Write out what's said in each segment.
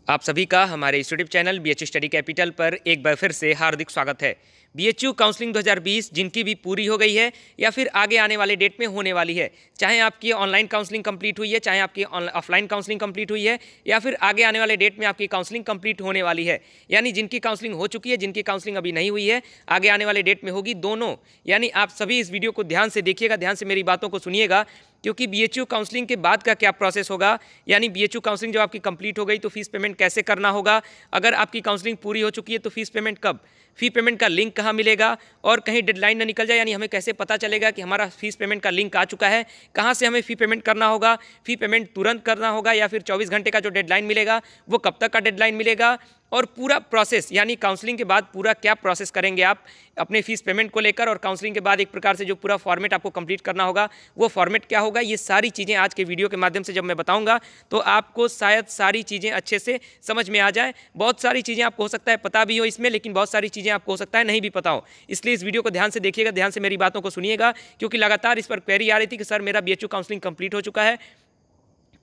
आप सभी का हमारे इस YouTube channel BHU study capital पर एक बार फिर से हार्दिक स्वागत है। बीएचयू काउंसलिंग 2020 जिनकी भी पूरी हो गई है या फिर आगे आने वाले डेट में होने वाली है, चाहे आपकी ऑनलाइन काउंसलिंग कंप्लीट हुई है, चाहे आपकी ऑफलाइन काउंसलिंग कंप्लीट हुई है या फिर आगे आने वाले डेट में आपकी काउंसलिंग कंप्लीट होने वाली है, यानी जिनकी काउंसलिंग हो चुकी है, जिनकी काउंसलिंग अभी नहीं हुई है, आगे आने वाले डेट में होगी, दोनों। यानी आप सभी इस वीडियो को ध्यान से देखिएगा, ध्यान से मेरी बातों को सुनिएगा, क्योंकि बीएचयू काउंसलिंग के बाद का क्या प्रोसेस होगा, यानी बीएचयू काउंसलिंग जब आपकी कंप्लीट हो गई तो फीस पेमेंट कैसे करना होगा, अगर आपकी काउंसलिंग पूरी हो चुकी है तो फीस पेमेंट कब, फी पेमेंट का लिंक कहाँ मिलेगा और कहीं डेडलाइन ना निकल जाए, यानी हमें कैसे पता चलेगा कि हमारा फीस पेमेंट का लिंक आ चुका है, कहाँ से हमें फ़ी पेमेंट करना होगा, फ़ी पेमेंट तुरंत करना होगा या फिर 24 घंटे का जो डेडलाइन मिलेगा वो कब तक का डेडलाइन मिलेगा, और पूरा प्रोसेस यानी काउंसलिंग के बाद पूरा क्या प्रोसेस करेंगे आप अपने फीस पेमेंट को लेकर, और काउंसलिंग के बाद एक प्रकार से जो पूरा फॉर्मेट आपको कंप्लीट करना होगा वो फॉर्मेट क्या होगा, ये सारी चीज़ें आज के वीडियो के माध्यम से जब मैं बताऊंगा तो आपको शायद सारी चीज़ें अच्छे से समझ में आ जाए। बहुत सारी चीज़ें आपको हो सकता है पता भी हो इसमें, लेकिन बहुत सारी चीज़ें आपको हो सकता है नहीं भी पता हो, इसलिए इस वीडियो को ध्यान से देखिएगा, ध्यान से मेरी बातों को सुनिएगा, क्योंकि लगातार इस पर क्वेरी आ रही थी कि सर मेरा बीएचयू काउंसलिंग कंप्लीट हो चुका है,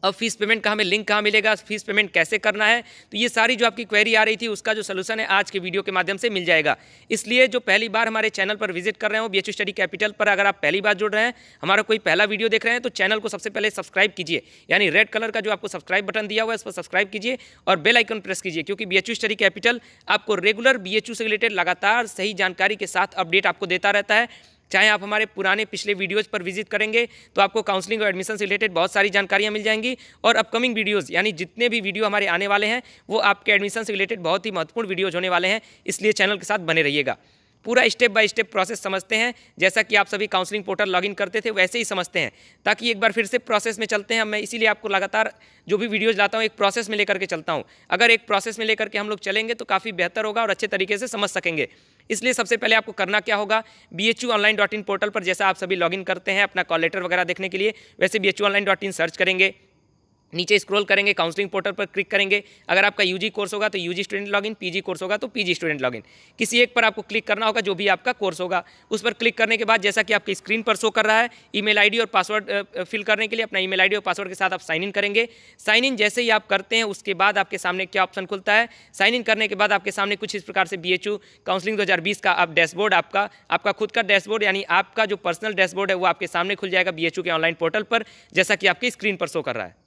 अब फीस पेमेंट का हमें लिंक कहाँ मिलेगा, फीस पेमेंट कैसे करना है। तो ये सारी जो आपकी क्वेरी आ रही थी उसका जो सलूशन है आज के वीडियो के माध्यम से मिल जाएगा। इसलिए जो पहली बार हमारे चैनल पर विजिट कर रहे हो बीएचयू स्टडी कैपिटल पर, अगर आप पहली बार जुड़ रहे हैं, हमारा कोई पहला वीडियो देख रहे हैं, तो चैनल को सबसे पहले सब्सक्राइब कीजिए, यानी रेड कलर का जो आपको सब्सक्राइब बटन दिया हुआ है इस पर सब्सक्राइब कीजिए और बेल आइकन प्रेस कीजिए, क्योंकि बीएचयू स्टडी कैपिटल आपको रेगुलर बीएचयू से रिलेटेड लगातार सही जानकारी के साथ अपडेट आपको देता रहता है। चाहे आप हमारे पुराने पिछले वीडियोज़ पर विजिट करेंगे तो आपको काउंसलिंग और एडमिशन से रिलेटेड बहुत सारी जानकारियां मिल जाएंगी, और अपकमिंग वीडियोज़ यानी जितने भी वीडियो हमारे आने वाले हैं वो आपके एडमिशन से रिलेटेड बहुत ही महत्वपूर्ण वीडियोज़ होने वाले हैं, इसलिए चैनल के साथ बने रहिएगा। पूरा स्टेप बाय स्टेप प्रोसेस समझते हैं, जैसा कि आप सभी काउंसलिंग पोर्टल लॉगिन करते थे वैसे ही समझते हैं, ताकि एक बार फिर से प्रोसेस में चलते हैं। मैं इसीलिए आपको लगातार जो भी वीडियोज़ लाता हूँ एक प्रोसेस में लेकर के चलता हूँ। अगर एक प्रोसेस में लेकर के हम लोग चलेंगे तो काफ़ी बेहतर होगा और अच्छे तरीके से समझ सकेंगे। इसलिए सबसे पहले आपको करना क्या होगा, BHUonline.in पोर्टल पर जैसा आप सभी लॉगिन करते हैं अपना कॉल लेटर वगैरह देखने के लिए, वैसे BHUonline.in सर्च करेंगे, नीचे स्क्रॉल करेंगे, काउंसलिंग पोर्टल पर क्लिक करेंगे। अगर आपका यूजी कोर्स होगा तो UG student login, PG course होगा तो पीजी स्टूडेंट लॉगिन, किसी एक पर आपको क्लिक करना होगा, जो भी आपका कोर्स होगा उस पर क्लिक करने के बाद जैसा कि आपकी स्क्रीन पर शो कर रहा है, ईमेल आईडी और पासवर्ड फिल करने के लिए अपना ईमेल आईडी और पासवर्ड के साथ आप साइन इन करेंगे। साइन इन जैसे ही आप करते हैं उसके बाद आपके सामने क्या ऑप्शन खुलता है, साइन इन करने के बाद आपके सामने कुछ इस प्रकार से बीएचयू काउंसलिंग 2020 का आप डैशबोर्ड, आपका खुद का डैशबोर्ड यानी आपका जो पर्सनल डैशबोर्ड है वो आपके सामने खुल जाएगा बीएचयू के ऑनलाइन पोर्टल पर, जैसा कि आपकी स्क्रीन पर शो कर रहा है।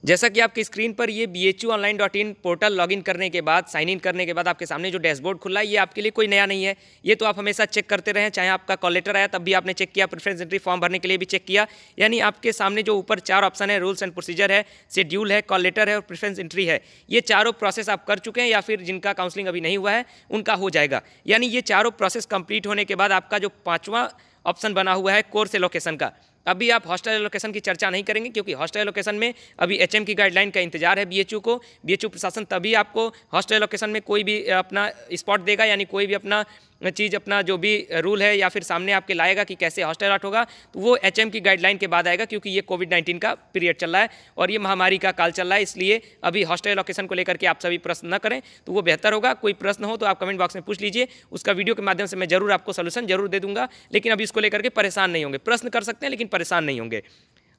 जैसा कि आपकी स्क्रीन पर ये BHUonline.in पोर्टल लॉगिन करने के बाद, साइन इन करने के बाद आपके सामने जो डैशबोर्ड खुला है ये आपके लिए कोई नया नहीं है, ये तो आप हमेशा चेक करते रहें, चाहे आपका कॉल लेटर आया तब भी आपने चेक किया, प्रेफरेंस एंट्री फॉर्म भरने के लिए भी चेक किया, यानी आपके सामने जो ऊपर 4 ऑप्शन है, रूल्स एंड प्रोसीजर है, शेड्यूल है, कॉल लेटर है और प्रेफरेंस एंट्री है, ये चारों प्रोसेस आप कर चुके हैं या फिर जिनका काउंसलिंग अभी नहीं हुआ है उनका हो जाएगा। यानी ये चारों प्रोसेस कंप्लीट होने के बाद आपका जो 5वां ऑप्शन बना हुआ है कोर्स एलोकेशन का, अभी आप हॉस्टल एलोकेशन की चर्चा नहीं करेंगे, क्योंकि हॉस्टल एलोकेशन में अभी एचएम की गाइडलाइन का इंतजार है बीएचयू को। बीएचयू प्रशासन तभी आपको हॉस्टल एलोकेशन में कोई भी अपना स्पॉट देगा, यानी कोई भी अपना चीज़, अपना जो भी रूल है या फिर सामने आपके लाएगा कि कैसे हॉस्टल अलॉट होगा, तो वो एचएम की गाइडलाइन के बाद आएगा, क्योंकि ये कोविड-19 का पीरियड चल रहा है और ये महामारी का काल चल रहा है, इसलिए अभी हॉस्टल एलोकेशन को लेकर के आप सभी प्रश्न न करें तो वो बेहतर होगा। कोई प्रश्न हो तो आप कमेंट बॉक्स में पूछ लीजिए, उसका वीडियो के माध्यम से मैं जरूर आपको सोल्यूशन जरूर दे दूंगा, लेकिन अभी इसको लेकर के परेशान नहीं होंगे, प्रश्न कर सकते हैं लेकिन परेशान नहीं होंगे।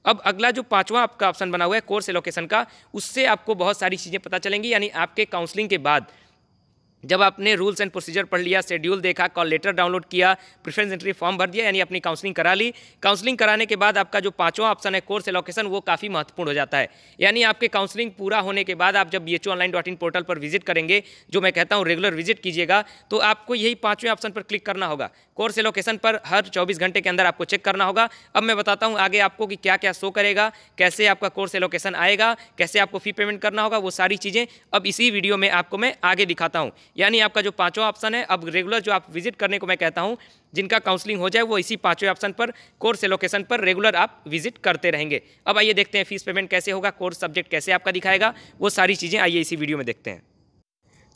अब अगला जो 5वां आपका ऑप्शन बना हुआ है कोर्स एलोकेशन का, उससे आपको बहुत सारी चीज़ें पता चलेंगी, यानी आपके काउंसलिंग के बाद जब आपने रूल्स एंड प्रोसीजर पढ़ लिया, शेड्यूल देखा, कॉल लेटर डाउनलोड किया, प्रेफरेंस एंट्री फॉर्म भर दिया, यानी अपनी काउंसलिंग करा ली, काउंसलिंग कराने के बाद आपका जो 5वां ऑप्शन है कोर्स एलोकेशन वो काफ़ी महत्वपूर्ण हो जाता है। यानी आपके काउंसलिंग पूरा होने के बाद आप जब BHUonline.in पोर्टल पर विजिट करेंगे, जो मैं कहता हूँ रेगुलर विजिट कीजिएगा, तो आपको यही 5वें ऑप्शन पर क्लिक करना होगा, कोर्स एलोकेशन पर हर 24 घंटे के अंदर आपको चेक करना होगा। अब मैं बताता हूँ आगे आपको कि क्या क्या शो करेगा, कैसे आपका कोर्स एलोकेशन आएगा, कैसे आपको फ़ी पेमेंट करना होगा, वो सारी चीज़ें अब इसी वीडियो में आपको मैं आगे दिखाता हूँ। यानी आपका जो 5वां ऑप्शन है, अब रेगुलर जो आप विजिट करने को मैं कहता हूँ, जिनका काउंसलिंग हो जाए वो इसी 5वें ऑप्शन पर कोर्स एलोकेशन पर रेगुलर आप विजिट करते रहेंगे। अब आइए देखते हैं फीस पेमेंट कैसे होगा, कोर्स सब्जेक्ट कैसे आपका दिखाएगा, वो सारी चीज़ें आइए इसी वीडियो में देखते हैं।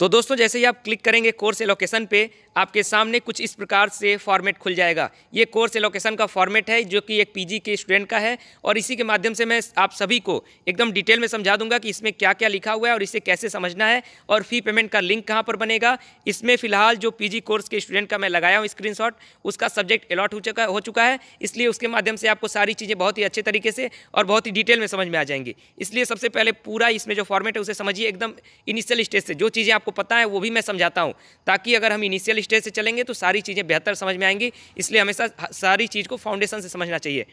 तो दोस्तों जैसे ही आप क्लिक करेंगे कोर्स एलोकेशन पे, आपके सामने कुछ इस प्रकार से फॉर्मेट खुल जाएगा। ये कोर्स एलोकेशन का फॉर्मेट है जो कि एक पीजी के स्टूडेंट का है, और इसी के माध्यम से मैं आप सभी को एकदम डिटेल में समझा दूंगा कि इसमें क्या क्या लिखा हुआ है और इसे कैसे समझना है, और फी पेमेंट का लिंक कहाँ पर बनेगा। इसमें फिलहाल जो पीजी कोर्स के स्टूडेंट का मैं लगाया हूँ स्क्रीनशॉट, उसका सब्जेक्ट अलॉट हो चुका है, इसलिए उसके माध्यम से आपको सारी चीज़ें बहुत ही अच्छे तरीके से और बहुत ही डिटेल में समझ में आ जाएंगी। इसलिए सबसे पहले पूरा इसमें जो फॉर्मेट है उसे समझिए एकदम इनिशियल स्टेज से। जो चीज़ें आपको पता है वो भी मैं समझाता हूँ, ताकि अगर हम इनिशियल स्टेज से चलेंगे तो सारी चीज़ें बेहतर समझ में आएंगी। इसलिए हमेशा सारी चीज़ को फाउंडेशन से समझना चाहिए।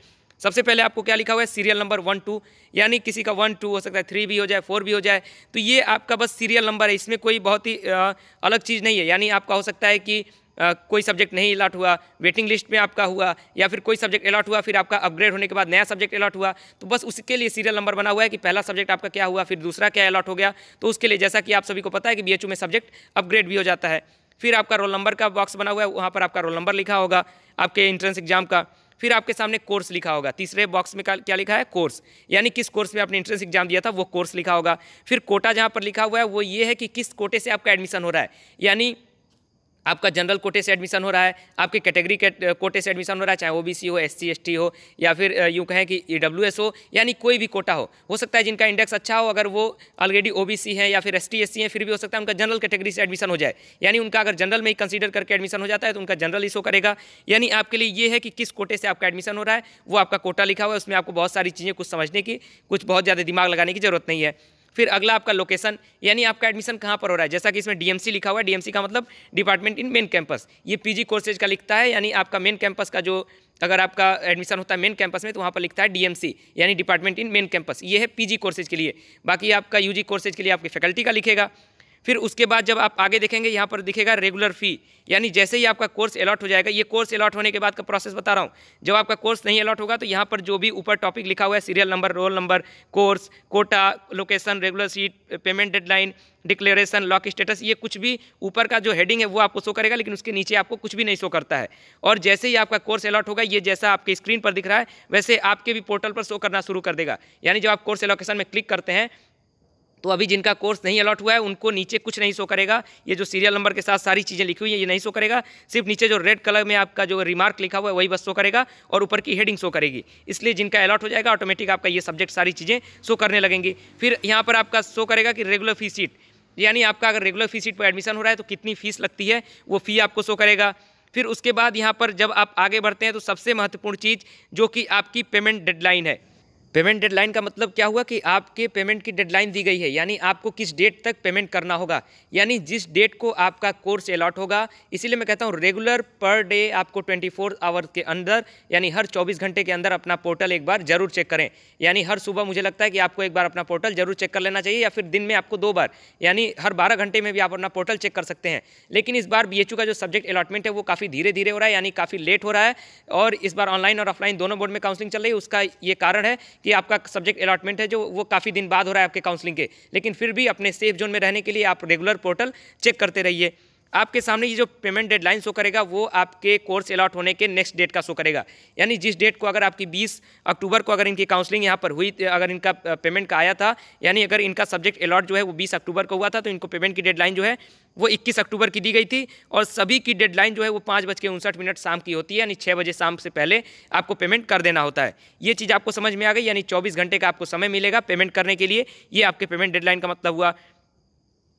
सबसे पहले आपको क्या लिखा हुआ है, सीरियल नंबर 1 2, यानी किसी का 1 2 हो सकता है, 3 भी हो जाए, 4 भी हो जाए, तो ये आपका बस सीरियल नंबर है। इसमें कोई बहुत ही अलग चीज़ नहीं है। यानी आपका हो सकता है कि कोई सब्जेक्ट नहीं अलॉट हुआ, वेटिंग लिस्ट में आपका हुआ, या फिर कोई सब्जेक्ट अलॉट हुआ, फिर आपका अपग्रेड होने के बाद नया सब्जेक्ट अलॉट हुआ, तो बस उसके लिए सीरियल नंबर बना हुआ है कि पहला सब्जेक्ट आपका क्या हुआ, फिर दूसरा क्या अलॉट हो गया। तो उसके लिए जैसा कि आप सभी को पता है कि बीएचयू में सब्जेक्ट अपग्रेड भी हो जाता है। फिर आपका रोल नंबर का बॉक्स बना हुआ है, वहाँ पर आपका रोल नंबर लिखा होगा आपके एंट्रेंस एग्जाम का। फिर आपके सामने कोर्स लिखा होगा। तीसरे बॉक्स में क्या लिखा है, कोर्स, यानी किस कोर्स में आपने एंट्रेंस एग्जाम दिया था वो कोर्स लिखा होगा। फिर कोटा जहाँ पर लिखा हुआ है वो ये है कि किस कोटे से आपका एडमिशन हो रहा है, यानी आपका जनरल कोटे से एडमिशन हो रहा है, आपके कैटेगरी कोटे से एडमिशन हो रहा है, चाहे ओबीसी हो, एससी एसटी हो, या फिर यूँ कहें कि ईडब्ल्यूएस हो, यानी कोई भी कोटा हो सकता है जिनका इंडेक्स अच्छा हो, अगर वो ऑलरेडी ओबीसी हैं या फिर एसटी एससी हैं, फिर भी हो सकता है उनका जनरल कैटेगरी से एडमिशन हो जाए। यानी उनका अगर जनरल में ही कंसीडर करके एडमिशन हो जाता है तो उनका जनरल ही शो करेगा। यानी आपके लिए ये है कि किस कोटे से आपका एडमिशन हो रहा है, वो आपका कोटा लिखा हुआ है। उसमें आपको बहुत सारी चीज़ें कुछ समझने की, कुछ बहुत ज़्यादा दिमाग लगाने की जरूरत नहीं है। फिर अगला आपका लोकेशन, यानी आपका एडमिशन कहाँ पर हो रहा है। जैसा कि इसमें डीएमसी लिखा हुआ है, डीएमसी का मतलब डिपार्टमेंट इन मेन कैंपस, ये पीजी कोर्सेज का लिखता है। यानी आपका मेन कैंपस का जो, अगर आपका एडमिशन होता है मेन कैंपस में तो वहाँ पर लिखता है डीएमसी, यानी डिपार्टमेंट इन मेन कैंपस। ये है पीजी कोर्सेज के लिए। बाकी आपका यूजी कोर्सेज के लिए आपकी फैकल्टी का लिखेगा। फिर उसके बाद जब आप आगे देखेंगे यहाँ पर दिखेगा रेगुलर फ़ी, यानी जैसे ही आपका कोर्स अलॉट हो जाएगा, ये कोर्स अलॉट होने के बाद का प्रोसेस बता रहा हूँ। जब आपका कोर्स नहीं अलॉट होगा तो यहाँ पर जो भी ऊपर टॉपिक लिखा हुआ है, serial number, roll number, course, quota, location, regular seat, payment deadline, declaration, lock status, ये कुछ भी ऊपर का जो हेडिंग है वो आपको शो करेगा, लेकिन उसके नीचे आपको कुछ भी नहीं शो करता है। और जैसे ही आपका कोर्स अलॉट होगा, ये जैसा आपके स्क्रीन पर दिख रहा है वैसे आपके भी पोर्टल पर शो करना शुरू कर देगा। यानी जब आप कोर्स एलोकेशन में क्लिक करते हैं तो अभी जिनका कोर्स नहीं अलॉट हुआ है उनको नीचे कुछ नहीं शो करेगा। ये जो सीरियल नंबर के साथ सारी चीज़ें लिखी हुई है ये नहीं शो करेगा, सिर्फ नीचे जो रेड कलर में आपका जो रिमार्क लिखा हुआ है वही बस शो करेगा, और ऊपर की हेडिंग शो करेगी। इसलिए जिनका अलॉट हो जाएगा ऑटोमेटिक आपका ये सब्जेक्ट सारी चीज़ें शो करने लगेंगी। फिर यहाँ पर आपका शो करेगा कि रेगुलर फी सीट, यानी आपका अगर रेगुलर फी सीट पर एडमिशन हो रहा है तो कितनी फीस लगती है वो फ़ी आपको शो करेगा। फिर उसके बाद यहाँ पर जब आप आगे बढ़ते हैं तो सबसे महत्वपूर्ण चीज़ जो कि आपकी पेमेंट डेडलाइन है। पेमेंट डेडलाइन का मतलब क्या हुआ कि आपके पेमेंट की डेडलाइन दी गई है, यानी आपको किस डेट तक पेमेंट करना होगा, यानी जिस डेट को आपका कोर्स अलॉट होगा। इसीलिए मैं कहता हूँ रेगुलर पर डे आपको 24 आवर के अंदर, यानी हर 24 घंटे के अंदर अपना पोर्टल एक बार जरूर चेक करें। यानी हर सुबह मुझे लगता है कि आपको एक बार अपना पोर्टल जरूर चेक कर लेना चाहिए, या फिर दिन में आपको 2 बार, यानी हर 12 घंटे में भी आप अपना पोर्टल चेक कर सकते हैं। लेकिन इस बार बीएचयू का जो सब्जेक्ट अलॉटमेंट है वो काफ़ी धीरे धीरे हो रहा है, यानी काफ़ी लेट हो रहा है, और इस बार ऑनलाइन और ऑफलाइन दोनों बोर्ड में काउंसलिंग चल रही है। उसका ये कारण है कि आपका सब्जेक्ट अलॉटमेंट है जो वो काफ़ी दिन बाद हो रहा है आपके काउंसलिंग के। लेकिन फिर भी अपने सेफ जोन में रहने के लिए आप रेगुलर पोर्टल चेक करते रहिए। आपके सामने ये जो पेमेंट डेडलाइन शो करेगा वो आपके कोर्स अलॉट होने के नेक्स्ट डेट का शो करेगा। यानी जिस डेट को अगर आपकी 20 अक्टूबर को अगर इनकी काउंसलिंग यहाँ पर हुई, अगर इनका पेमेंट का आया था, यानी अगर इनका सब्जेक्ट अलॉट जो है वो 20 अक्टूबर को हुआ था, तो इनको पेमेंट की डेडलाइन जो है वो 21 अक्टूबर की दी गई थी। और सभी की डेडलाइन जो है वो 5:59 शाम की होती है, यानी 6 बजे शाम से पहले आपको पेमेंट कर देना होता है। ये चीज़ आपको समझ में आ गई, यानी 24 घंटे का आपको समय मिलेगा पेमेंट करने के लिए। ये आपके पेमेंट डेडलाइन का मतलब हुआ।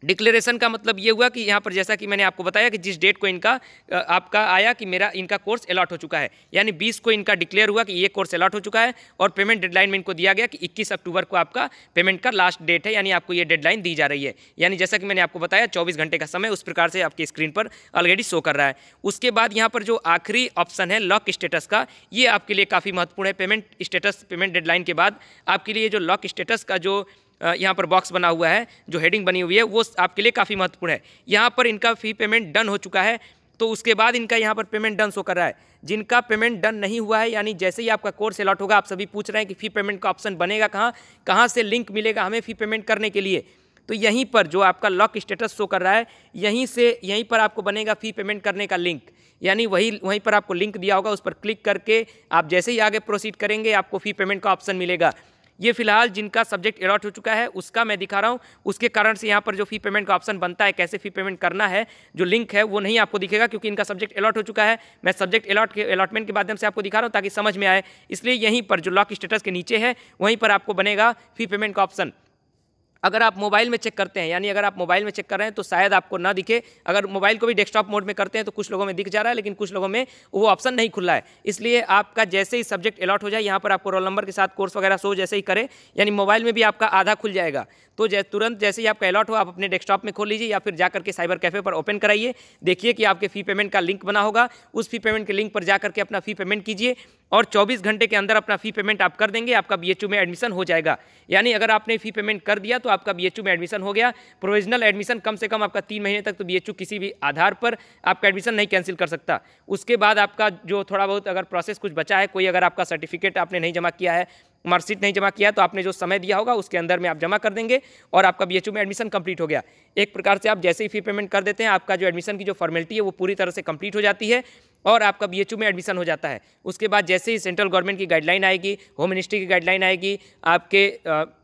डिक्लेरेशन का मतलब ये हुआ कि यहाँ पर जैसा कि मैंने आपको बताया कि जिस डेट को इनका आपका आया कि मेरा इनका कोर्स अलॉट हो चुका है, यानी 20 को इनका डिक्लेयर हुआ कि ये कोर्स अलॉट हो चुका है, और पेमेंट डेडलाइन में इनको दिया गया कि 21 अक्टूबर को आपका पेमेंट का लास्ट डेट है, यानी आपको ये डेडलाइन दी जा रही है। यानी जैसा कि मैंने आपको बताया 24 घंटे का समय उस प्रकार से आपकी स्क्रीन पर ऑलरेडी शो कर रहा है। उसके बाद यहाँ पर जो आखिरी ऑप्शन है लॉक स्टेटस का, ये आपके लिए काफ़ी महत्वपूर्ण है। पेमेंट स्टेटस, पेमेंट डेडलाइन के बाद आपके लिए जो लॉक स्टेटस का जो यहाँ पर बॉक्स बना हुआ है, जो हेडिंग बनी हुई है, वो आपके लिए काफ़ी महत्वपूर्ण है। यहाँ पर इनका फ़ी पेमेंट डन हो चुका है, तो उसके बाद इनका यहाँ पर पेमेंट डन शो कर रहा है। जिनका पेमेंट डन नहीं हुआ है, यानी जैसे ही आपका कोर्स अलॉट होगा, आप सभी पूछ रहे हैं कि फ़ी पेमेंट का ऑप्शन बनेगा कहाँ से लिंक मिलेगा हमें फ़ी पेमेंट करने के लिए। तो यहीं पर जो आपका लॉक स्टेटस शो कर रहा है, यहीं पर आपको बनेगा फ़ी पेमेंट करने का लिंक, यानी वहीं पर आपको लिंक दिया होगा, उस पर क्लिक करके आप जैसे ही आगे प्रोसीड करेंगे आपको फ़ी पेमेंट का ऑप्शन मिलेगा। ये फिलहाल जिनका सब्जेक्ट अलॉट हो चुका है उसका मैं दिखा रहा हूँ, उसके कारण से यहाँ पर जो फी पेमेंट का ऑप्शन बनता है, कैसे फी पेमेंट करना है, जो लिंक है वो नहीं आपको दिखेगा क्योंकि इनका सब्जेक्ट अलॉट हो चुका है। मैं सब्जेक्ट अलॉटमेंट के माध्यम से आपको दिखा रहा हूँ ताकि समझ में आए, इसलिए यहीं पर जो लॉक स्टेटस के नीचे है वहीं पर आपको बनेगा फी पेमेंट का ऑप्शन। अगर आप मोबाइल में चेक करते हैं, यानी अगर आप मोबाइल में चेक कर रहे हैं तो शायद आपको ना दिखे। अगर मोबाइल को भी डेस्कटॉप मोड में करते हैं तो कुछ लोगों में दिख जा रहा है, लेकिन कुछ लोगों में वो ऑप्शन नहीं खुला है। इसलिए आपका जैसे ही सब्जेक्ट अलॉट हो जाए, यहाँ पर आपको रोल नंबर के साथ कोर्स वगैरह शो जैसे ही करे, यानी मोबाइल में भी आपका आधा खुल जाएगा। तो तुरंत जैसे ही आपका अलॉट हो आप अपने डेस्कटॉप में खोल लीजिए या फिर जाकर के साइबर कैफे पर ओपन कराइए। देखिए कि आपके फी पेमेंट का लिंक बना होगा, उस फी पेमेंट के लिंक पर जाकर के अपना फी पेमेंट कीजिए और 24 घंटे के अंदर अपना फी पेमेंट आप कर देंगे, आपका बीएचयू में एडमिशन हो जाएगा। यानी अगर आपने फी पेमेंट कर दिया तो आपका बीएचयू में एडमिशन हो गया। प्रोविजनल एडमिशन कम से कम आपका 3 महीने तक तो बीएचयू किसी भी आधार पर आपका एडमिशन नहीं कैंसिल कर सकता। उसके बाद आपका जो थोड़ा बहुत अगर प्रोसेस कुछ बचा है, कोई अगर आपका सर्टिफिकेट आपने नहीं जमा किया है, मार्कशीट नहीं जमा किया, तो आपने जो समय दिया होगा उसके अंदर में आप जमा कर देंगे और आपका बीएचयू में एडमिशन कंप्लीट हो गया। एक प्रकार से आप जैसे ही फी पेमेंट कर देते हैं, आपका जो एडमिशन की जो फॉर्मेलिटी है वो पूरी तरह से कंप्लीट हो जाती है और आपका बीएचयू में एडमिशन हो जाता है। उसके बाद जैसे ही सेंट्रल गवर्नमेंट की गाइडलाइन आएगी, होम मिनिस्ट्री की गाइडलाइन आएगी, आपके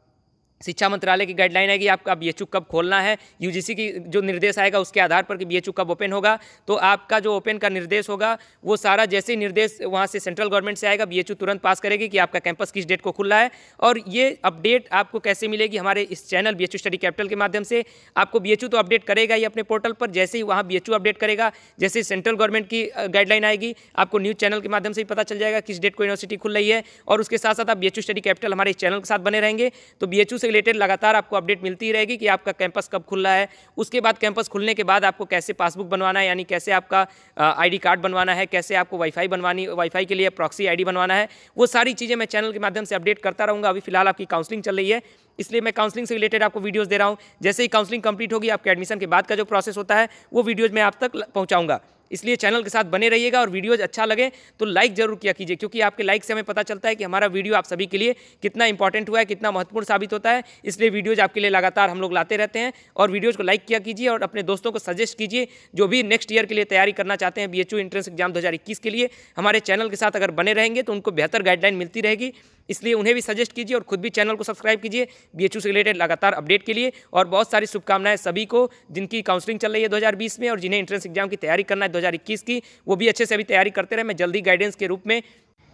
शिक्षा मंत्रालय की गाइडलाइन आएगी, आपका बीएचयू कब खोलना है, यूजीसी की जो निर्देश आएगा उसके आधार पर कि बीएचयू कब ओपन होगा, तो आपका जो ओपन का निर्देश होगा वो सारा जैसे ही निर्देश वहाँ से सेंट्रल गवर्नमेंट से आएगा, बीएचयू तुरंत पास करेगी कि आपका कैंपस किस डेट को खुला है। और ये अपडेट आपको कैसे मिलेगी? हमारे इस चैनल बीएचयू स्टडी कैपिटल के माध्यम से। आपको बीएचयू तो अपडेट करेगा ही अपने पोर्टल पर, जैसे ही वहाँ बीएचयू अपडेट करेगा, जैसे ही सेंट्रल गवर्नमेंट की गाइडलाइन आएगी, आपको न्यूज़ चैनल के माध्यम से ही पता चल जाएगा किस डेट को यूनिवर्सिटी खुल रही है। और उसके साथ साथ आप बीएचयू स्टडी कैपिटल हमारे इस चैनल के साथ बने रहेंगे तो बीएचयू से रिलेटेड लगातार आपको अपडेट मिलती रहेगी कि आपका कैंपस कब खुल रहा है। उसके बाद कैंपस खुलने के बाद आपको कैसे पासबुक बनवाना है, यानी कैसे आपका आईडी कार्ड बनवाना है, कैसे आपको वाईफाई के लिए प्रॉक्सी आईडी बनवाना है, वो सारी चीज़ें मैं चैनल के माध्यम से अपडेट करता रहूँगा। अभी फिलहाल आपकी काउंसलिंग चल रही है, इसलिए मैं काउंसलिंग से रिलेटेड आपको वीडियोस दे रहा हूँ। जैसे ही काउंसलिंग कंप्लीट होगी, आपके एडमिशन के बाद का जो प्रोसेस होता है वो वीडियोज़ मैं आप तक पहुँचाऊँगा। इसलिए चैनल के साथ बने रहिएगा और वीडियोज अच्छा लगे तो लाइक जरूर किया कीजिए, क्योंकि आपके लाइक से हमें पता चलता है कि हमारा वीडियो आप सभी के लिए कितना इंपॉर्टेंट हुआ है, कितना महत्वपूर्ण साबित होता है। इसलिए वीडियोज आपके लिए लगातार हम लोग लाते रहते हैं और वीडियोज को लाइक किया कीजिए और अपने दोस्तों को सजेस्ट कीजिए जो भी नेक्स्ट ईयर के लिए तैयारी करना चाहते हैं बीएचयू एंट्रेंस एग्जाम 2021 के लिए। हमारे चैनल के साथ अगर बने रहेंगे तो उनको बेहतर गाइडलाइन मिलती रहेगी, इसलिए उन्हें भी सजेस्ट कीजिए और खुद भी चैनल को सब्सक्राइब कीजिए बीएचयू से रिलेटेड लगातार अपडेट के लिए। और बहुत सारी शुभकामनाएं सभी को जिनकी काउंसलिंग चल रही है 2020 में और जिन्हें एंट्रेंस एग्जाम की तैयारी करना है 2021 की, वो भी अच्छे से अभी तैयारी करते रहे। मैं जल्दी गाइडेंस के रूप में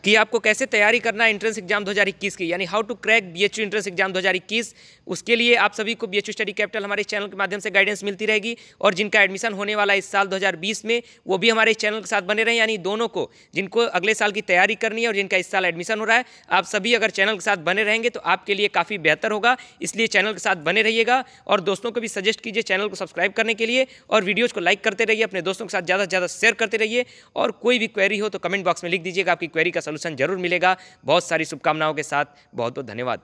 कि आपको कैसे तैयारी करना है एंट्रेंस एग्जाम 2021 की, यानी how to crack BHU entrance exam 2021, उसके लिए आप सभी को बीएचयू स्टडी कैपिटल हमारे चैनल के माध्यम से गाइडेंस मिलती रहेगी। और जिनका एडमिशन होने वाला है इस साल 2020 में, वो भी हमारे चैनल के साथ बने रहें। यानी दोनों को, जिनको अगले साल की तैयारी करनी है और जिनका इस साल एडमिशन हो रहा है, आप सभी अगर चैनल के साथ बने रहेंगे तो आपके लिए काफ़ी बेहतर होगा। इसलिए चैनल के साथ बने रहिएगा और दोस्तों को भी सजेस्ट कीजिए चैनल को सब्सक्राइब करने के लिए और वीडियोज़ को लाइक करते रहिए, अपने दोस्तों के साथ ज़्यादा से ज़्यादा शेयर करते रहिए। और कोई भी क्वेरी हो तो कमेंट बॉक्स में लिख दीजिएगा, आपकी क्वेरी का सलूशन जरूर मिलेगा। बहुत सारी शुभकामनाओं के साथ बहुत बहुत धन्यवाद।